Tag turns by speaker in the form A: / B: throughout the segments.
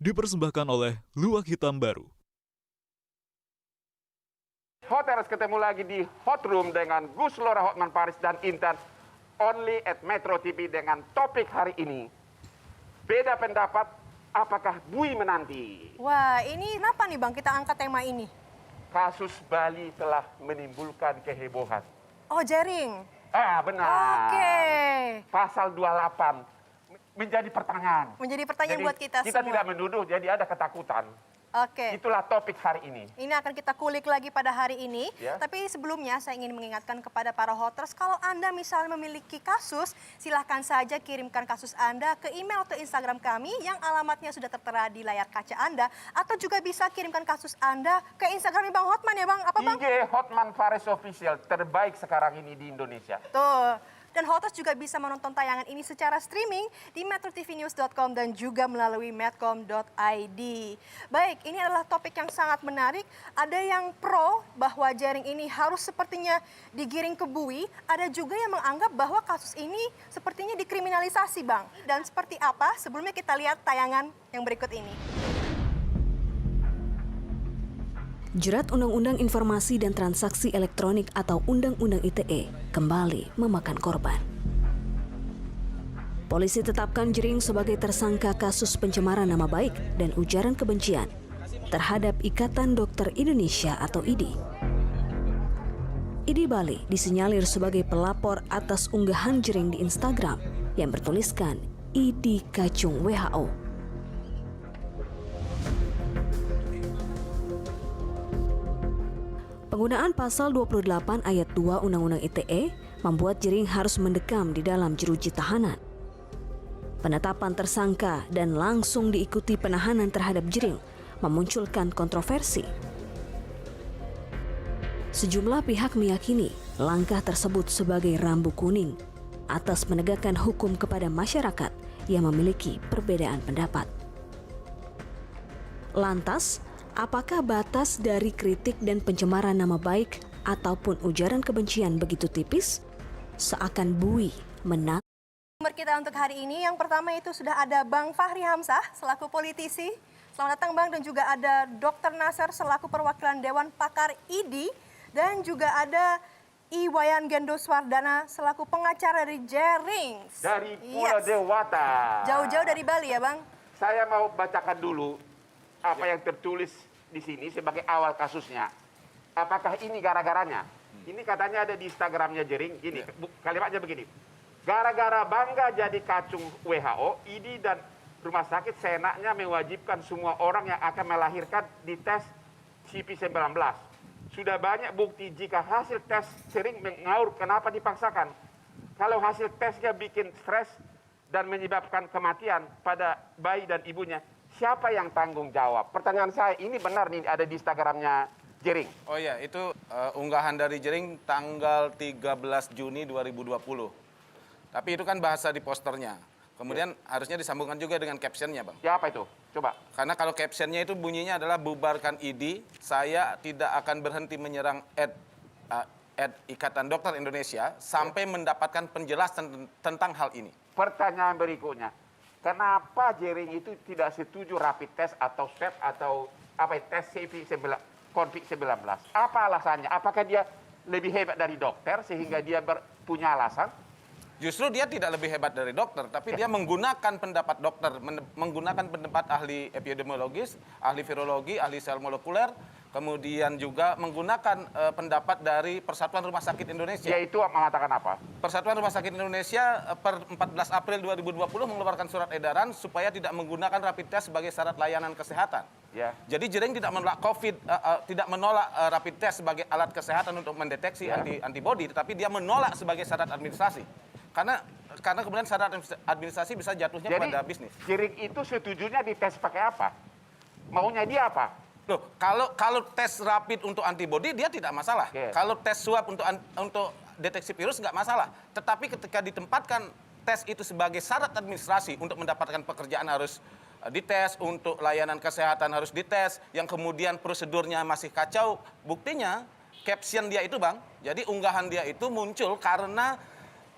A: dipersembahkan oleh Luwak Hitam Baru.
B: Hoteles ketemu lagi di Hot Room dengan Gus Lora Hotman Paris dan Intan only at Metro TV dengan topik hari ini. Beda pendapat, apakah Bui menanti?
C: Wah, ini kenapa nih Bang kita angkat tema ini?
B: Kasus Bali telah menimbulkan kehebohan.
C: Oh, jaring.
B: Benar.
C: Oke.
B: Pasal 28 menjadi pertanyaan.
C: Menjadi pertanyaan
B: Jadi,
C: buat kita semua.
B: Kita tidak menuduh, jadi ada ketakutan.
C: Oke.
B: Itulah topik hari ini.
C: Ini akan kita kulik lagi pada hari ini.
B: Ya.
C: Tapi sebelumnya saya ingin mengingatkan kepada para hoters, kalau Anda misalnya memiliki kasus, silahkan saja kirimkan kasus Anda ke email atau Instagram kami yang alamatnya sudah tertera di layar kaca Anda. Atau juga bisa kirimkan kasus Anda ke Instagramnya Bang Hotman ya Bang. Apa Bang?
B: IG Hotman Paris Official, terbaik sekarang ini di Indonesia.
C: Tuh. Dan hoters juga bisa menonton tayangan ini secara streaming di metrotvnews.com dan juga melalui medcom.id. Baik, ini adalah topik yang sangat menarik. Ada yang pro bahwa jaring ini harus sepertinya digiring ke Bui. Ada juga yang menganggap bahwa kasus ini sepertinya dikriminalisasi, Bang. Dan seperti apa? Sebelumnya kita lihat tayangan yang berikut ini.
D: Jerat Undang-Undang Informasi dan Transaksi Elektronik atau Undang-Undang ITE kembali memakan korban. Polisi tetapkan Jering sebagai tersangka kasus pencemaran nama baik dan ujaran kebencian terhadap Ikatan Dokter Indonesia atau IDI. IDI Bali disinyalir sebagai pelapor atas unggahan Jering di Instagram yang bertuliskan IDI Kacung WHO. Penggunaan pasal 28 ayat 2 Undang-Undang ITE membuat Jering harus mendekam di dalam jeruji tahanan. Penetapan tersangka dan langsung diikuti penahanan terhadap Jering memunculkan kontroversi. Sejumlah pihak meyakini langkah tersebut sebagai rambu kuning atas menegakkan hukum kepada masyarakat yang memiliki perbedaan pendapat. Lantas, apakah batas dari kritik dan pencemaran nama baik ataupun ujaran kebencian begitu tipis? Seakan Bui menang.
C: Nomor kita untuk hari ini yang pertama itu sudah ada Bang Fahri Hamzah selaku politisi. Selamat datang Bang, dan juga ada Dr. Nasar selaku perwakilan Dewan Pakar IDI dan juga ada Iwayan Gendo Swardana selaku pengacara dari Jering.
B: Dari Pulau Dewata.
C: Jauh-jauh dari Bali ya Bang?
B: Saya mau bacakan dulu apa yang tertulis di sini sebagai awal kasusnya. Apakah ini gara-garanya? Ini katanya ada di Instagramnya Jering. Gini, kalimatnya begini. Gara-gara bangga jadi kacung WHO, IDI dan rumah sakit seenaknya mewajibkan semua orang yang akan melahirkan dites CP19. Sudah banyak bukti jika hasil tes sering mengaur, kenapa dipaksakan? Kalau hasil tesnya bikin stres dan menyebabkan kematian pada bayi dan ibunya, siapa yang tanggung jawab? Pertanyaan saya, ini benar nih ada di Instagramnya Jering.
E: Oh iya, itu unggahan dari Jering tanggal 13 Juni 2020. Tapi itu kan bahasa di posternya. Kemudian harusnya disambungkan juga dengan captionnya, Bang.
B: Siapa itu? Coba.
E: Karena kalau captionnya itu bunyinya adalah bubarkan IDI, saya tidak akan berhenti menyerang Ikatan Dokter Indonesia sampai mendapatkan penjelasan tentang hal ini.
B: Pertanyaan berikutnya. Kenapa Jering itu tidak setuju rapid test atau swab atau tes COVID-19? Apa alasannya? Apakah dia lebih hebat dari dokter sehingga dia punya alasan?
E: Justru dia tidak lebih hebat dari dokter, tapi dia menggunakan pendapat dokter, menggunakan pendapat ahli epidemiologis, ahli virologi, ahli sel molekuler, kemudian juga menggunakan pendapat dari Persatuan Rumah Sakit Indonesia.
B: Yaitu mengatakan apa?
E: Persatuan Rumah Sakit Indonesia per 14 April 2020 mengeluarkan surat edaran supaya tidak menggunakan rapid test sebagai syarat layanan kesehatan.
B: Ya.
E: Jadi Jering tidak menolak tidak menolak rapid test sebagai alat kesehatan untuk mendeteksi antibodi, tetapi dia menolak sebagai syarat administrasi. Karena kemudian syarat administrasi bisa jatuhnya pada bisnis.
B: Jering itu setujunya dites pakai apa? Maunya dia apa?
E: Loh, kalau tes rapid untuk antibodi dia tidak masalah. Kalau tes swab untuk deteksi virus nggak masalah. Tetapi ketika ditempatkan tes itu sebagai syarat administrasi untuk mendapatkan pekerjaan harus dites, untuk layanan kesehatan harus dites, yang kemudian prosedurnya masih kacau. Buktinya caption dia itu, Bang. Jadi unggahan dia itu muncul karena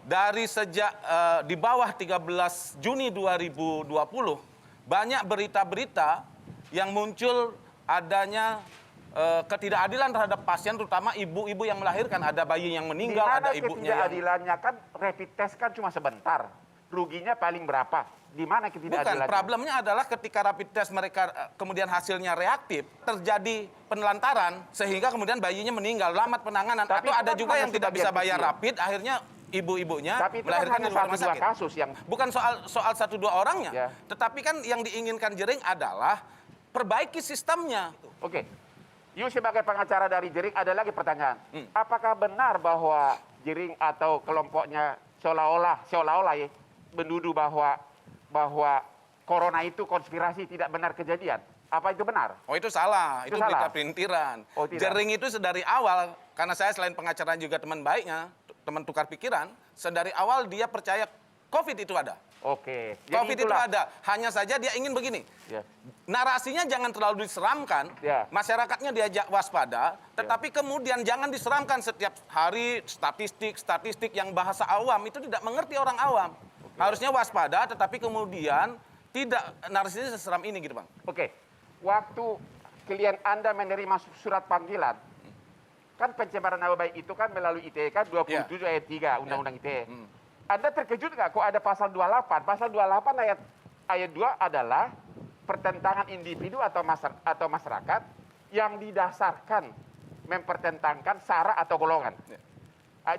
E: dari sejak di bawah 13 Juni 2020 banyak berita-berita yang muncul adanya ketidakadilan terhadap pasien, terutama ibu-ibu yang melahirkan. Ada bayi yang meninggal, ada ibunya yang...
B: ketidakadilannya kan rapid test kan cuma sebentar. Ruginya paling berapa? Di mana ketidakadilannya?
E: Bukan, problemnya adalah ketika rapid test mereka kemudian hasilnya reaktif, terjadi penelantaran, sehingga kemudian bayinya meninggal, lambat penanganan.
B: Tapi
E: Atau ada
B: kan
E: juga yang tidak bisa bayar
B: kecil.
E: rapid, akhirnya ibu-ibunya
B: Tapi itu kan
E: melahirkan
B: hanya
E: di luar rumah
B: 1-2
E: sakit.
B: kasus yang...
E: Bukan soal 1-2 orangnya,
B: Ya.
E: tetapi kan yang diinginkan Jering adalah perbaiki sistemnya.
B: Oke. You sebagai pengacara dari Jering, ada lagi pertanyaan. Apakah benar bahwa Jering atau kelompoknya seolah-olah ya, menuduh bahwa corona itu konspirasi, tidak benar kejadian? Apa itu benar?
E: Oh, itu salah, itu
B: salah?
E: berita pelintiran.
B: Oh, tidak.
E: Jering itu sedari awal, karena saya selain pengacara juga teman baiknya, teman tukar pikiran, sedari awal dia percaya COVID itu ada.
B: Oke. Jadi
E: COVID itu
B: itulah.
E: ada, hanya saja dia ingin begini.
B: Ya.
E: Narasinya jangan terlalu diseramkan,
B: Ya.
E: masyarakatnya diajak waspada, tetapi kemudian jangan diseramkan setiap hari statistik yang bahasa awam, itu tidak mengerti orang awam. Harusnya waspada, tetapi kemudian tidak narasinya seseram ini gitu Bang.
B: Oke. Waktu klien Anda menerima surat panggilan, kan pencemaran nama baik itu kan melalui ITE kan 27 ayat 3 Undang-Undang ITE. Anda terkejut nggak kok ada pasal 28? Pasal 28 ayat 2 adalah pertentangan individu atau masyarakat yang didasarkan mempertentangkan sara atau golongan.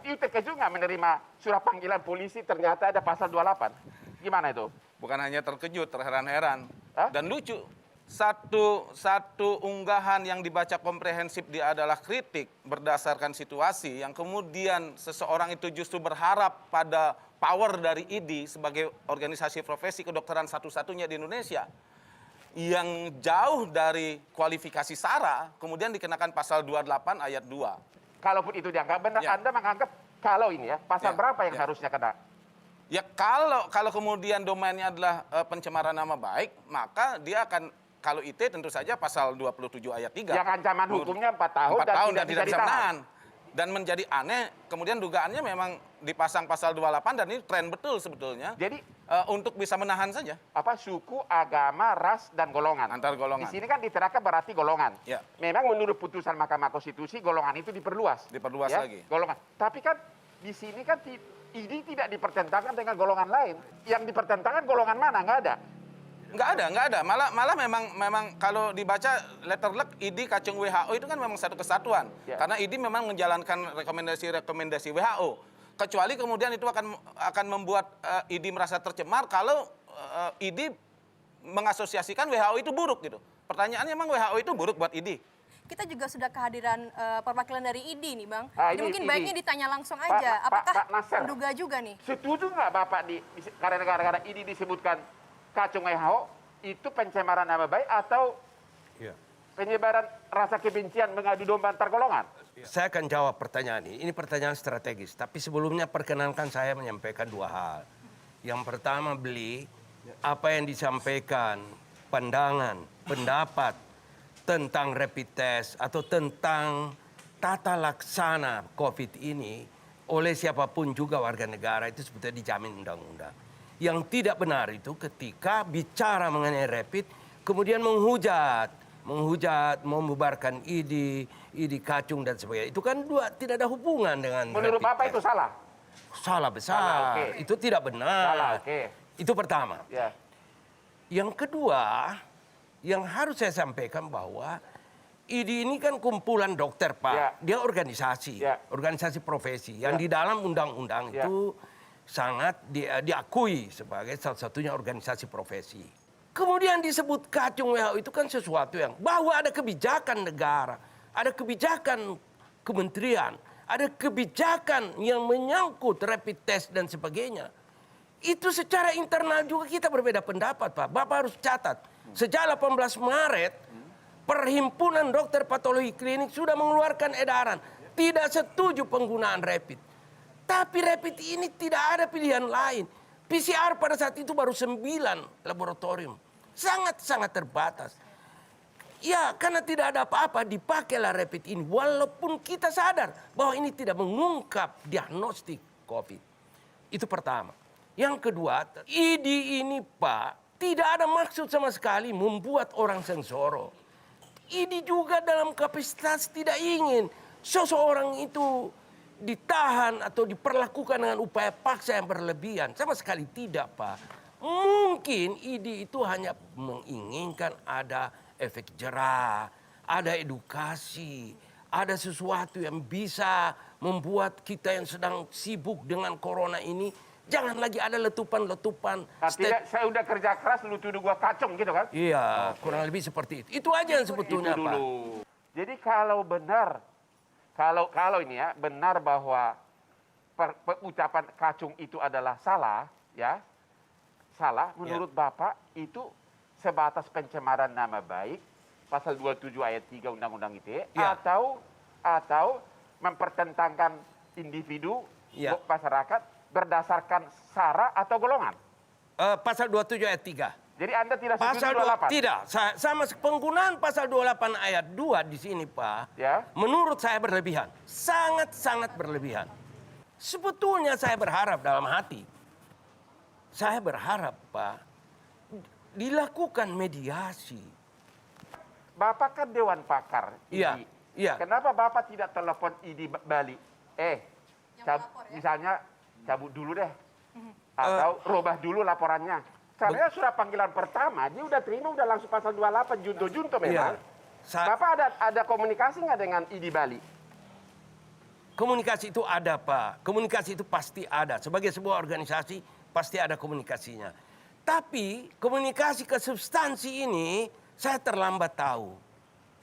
B: Itu terkejut nggak menerima surat panggilan polisi ternyata ada pasal 28? Gimana itu?
E: Bukan hanya terkejut, terheran-heran,
B: Hah?
E: dan lucu. Satu unggahan yang dibaca komprehensif dia adalah kritik berdasarkan situasi yang kemudian seseorang itu justru berharap pada power dari ID sebagai organisasi profesi kedokteran satu-satunya di Indonesia yang jauh dari kualifikasi SARA, kemudian dikenakan pasal 28 ayat 2.
B: Kalaupun itu dianggap benar,
E: Ya.
B: Anda menganggap kalau ini ya, pasal
E: Ya,
B: berapa yang
E: ya.
B: harusnya kena?
E: Ya kalau kemudian domainnya adalah pencemaran nama baik, maka dia akan, kalau IT tentu saja pasal 27 ayat 3.
B: Yang ancaman hukumnya 4 tahun,
E: 4 tahun
B: dan tidak bisa ditahan.
E: menahan. Dan menjadi aneh, kemudian dugaannya memang dipasang pasal 28 dan ini tren betul sebetulnya.
B: Jadi
E: Untuk bisa menahan saja.
B: apa suku, agama, ras, dan golongan.
E: Antar golongan.
B: Di sini kan diterapkan berarti golongan.
E: Ya.
B: Memang menurut putusan Mahkamah Konstitusi golongan itu diperluas.
E: Diperluas
B: Ya,
E: lagi.
B: Golongan. Tapi kan di sini kan ini tidak dipertentangkan dengan golongan lain. Yang dipertentangkan golongan mana? Nggak ada.
E: Nggak ada. Malah memang kalau dibaca letter luck ID kacung WHO itu kan memang satu kesatuan.
B: Ya.
E: Karena ID memang menjalankan rekomendasi WHO. Kecuali kemudian itu akan membuat ID merasa tercemar kalau ID mengasosiasikan WHO itu buruk gitu. Pertanyaannya emang WHO itu buruk buat ID?
C: Kita juga sudah kehadiran perwakilan dari ID nih Bang.
B: Ah,
C: Jadi
B: ini
C: mungkin
B: ID.
C: baiknya ditanya langsung aja. Apakah
B: Pak Nasser.
C: menduga juga nih?
B: Setuju nggak Bapak karena gara-gara ini disebutkan kacung WHO itu pencemaran nama baik atau penyebaran rasa kebencian mengadu domba antar golongan?
F: Saya akan jawab pertanyaan ini. Ini pertanyaan strategis. Tapi sebelumnya perkenankan saya menyampaikan dua hal. Yang pertama apa yang disampaikan, pandangan, pendapat tentang rapid test atau tentang tata laksana COVID ini oleh siapapun juga warga negara itu sebetulnya dijamin undang-undang. Yang tidak benar itu ketika bicara mengenai rapid kemudian menghujat, membubarkan ID kacung dan sebagainya. Itu kan tidak ada hubungan dengan
B: Menurut
F: rapid
B: Bapak
F: test.
B: itu salah?
F: Salah besar.
B: Salah, oke.
F: Itu tidak benar.
B: Salah, oke.
F: Itu pertama.
B: Ya.
F: Yang kedua, yang harus saya sampaikan bahwa ID ini kan kumpulan dokter, Pak.
B: Ya.
F: Dia organisasi,
B: Ya.
F: organisasi profesi yang
B: Ya.
F: di dalam undang-undang
B: Ya.
F: itu sangat diakui sebagai salah satunya organisasi profesi. Kemudian disebut kacung WHO itu kan sesuatu yang bahwa ada kebijakan negara, ada kebijakan kementerian, ada kebijakan yang menyangkut rapid test dan sebagainya. Itu secara internal juga kita berbeda pendapat, Pak. Bapak harus catat. Sejak 18 Maret, Perhimpunan Dokter Patologi Klinik sudah mengeluarkan edaran. Tidak setuju penggunaan rapid. Tapi rapid ini tidak ada pilihan lain. PCR pada saat itu baru 9 laboratorium. Sangat-sangat terbatas. Ya, karena tidak ada apa-apa dipakailah rapid ini. Walaupun kita sadar bahwa ini tidak mengungkap diagnostik COVID. Itu pertama. Yang kedua, ID ini Pak Tidak ada maksud sama sekali membuat orang sengsoro. Ini juga dalam kapasitas tidak ingin seseorang itu ditahan atau diperlakukan dengan upaya paksa yang berlebihan. Sama sekali tidak, Pak. Mungkin ID itu hanya menginginkan ada efek jerah, ada edukasi, ada sesuatu yang bisa membuat kita yang sedang sibuk dengan corona ini jangan lagi ada letupan-letupan.
B: Tidak, saya udah kerja keras, lu tuduh gua kacung gitu kan?
F: Iya, kurang lebih seperti itu. Itu aja yang sebetulnya,
B: Itu
F: Pak.
B: dulu. Jadi kalau benar, kalau ini ya benar bahwa ucapan kacung itu adalah salah, ya salah. Menurut Bapak itu sebatas pencemaran nama baik, pasal 27 ayat 3 Undang-Undang ITE,
F: Ya.
B: atau mempertentangkan individu
F: Ya.
B: masyarakat berdasarkan sara atau golongan.
F: Pasal 27 ayat 3.
B: Jadi Anda tidak setuju
F: Pasal
B: 28?
F: tidak, sama penggunaan pasal 28 ayat 2 di sini, Pak.
B: Ya.
F: Menurut saya berlebihan. Sangat-sangat berlebihan. Sebetulnya saya berharap dalam hati. Saya berharap, Pak, dilakukan mediasi.
B: Bapak kan Dewan Pakar ID.
F: Iya, iya.
B: Kenapa Bapak tidak telepon ID Bali?
C: melapor ya?
B: Misalnya cabut dulu deh. Atau rubah dulu laporannya. Saya sudah panggilan pertama, dia udah terima, udah langsung pasal 28, junto-junto memang.
F: Iya.
B: Bapak ada komunikasi nggak dengan ID Bali?
F: Komunikasi itu ada, Pak. Komunikasi itu pasti ada. Sebagai sebuah organisasi, pasti ada komunikasinya. Tapi komunikasi ke substansi ini, saya terlambat tahu.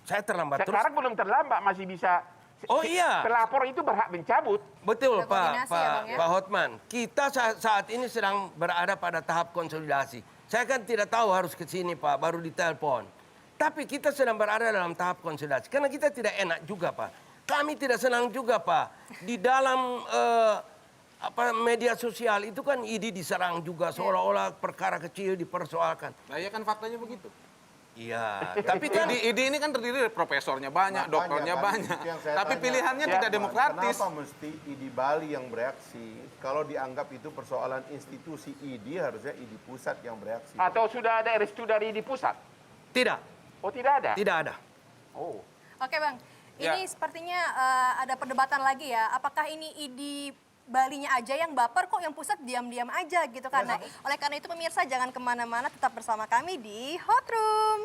F: Saya terlambat.
B: Sekarang belum terlambat, masih bisa.
F: Oh iya.
B: Pelapor itu berhak mencabut.
F: Betul,
C: Ada
F: Pak,
C: koordinasi ya, Bang, ya?
F: Pak Hotman. Kita saat ini sedang berada pada tahap konsolidasi. Saya kan tidak tahu harus ke sini, Pak, baru ditelepon. Tapi kita sedang berada dalam tahap konsolidasi. Karena kita tidak enak juga, Pak. Kami tidak senang juga, Pak. Di dalam media sosial itu kan ID diserang juga. Seolah-olah perkara kecil dipersoalkan.
E: Nah, ya kan faktanya begitu.
F: Iya, tapi kan
E: ID ini kan terdiri dari profesornya banyak,
G: Makanya,
E: dokternya
G: kan,
E: banyak.
G: itu yang saya
E: Tapi
G: tanya.
E: pilihannya tidak demokratis.
G: Kenapa mesti ID Bali yang bereaksi? Kalau dianggap itu persoalan institusi ID, harusnya ID pusat yang bereaksi.
B: Atau sudah ada restu dari ID pusat?
F: tidak,
B: Oh tidak ada?
F: tidak ada.
B: Oh.
C: Oke Bang,
E: Ya.
C: ini sepertinya ada perdebatan lagi ya. Apakah ini ID Balinya aja yang baper kok, yang pusat diam-diam aja gitu kan. Nah, oleh karena itu pemirsa jangan kemana-mana, tetap bersama kami di Hot Room.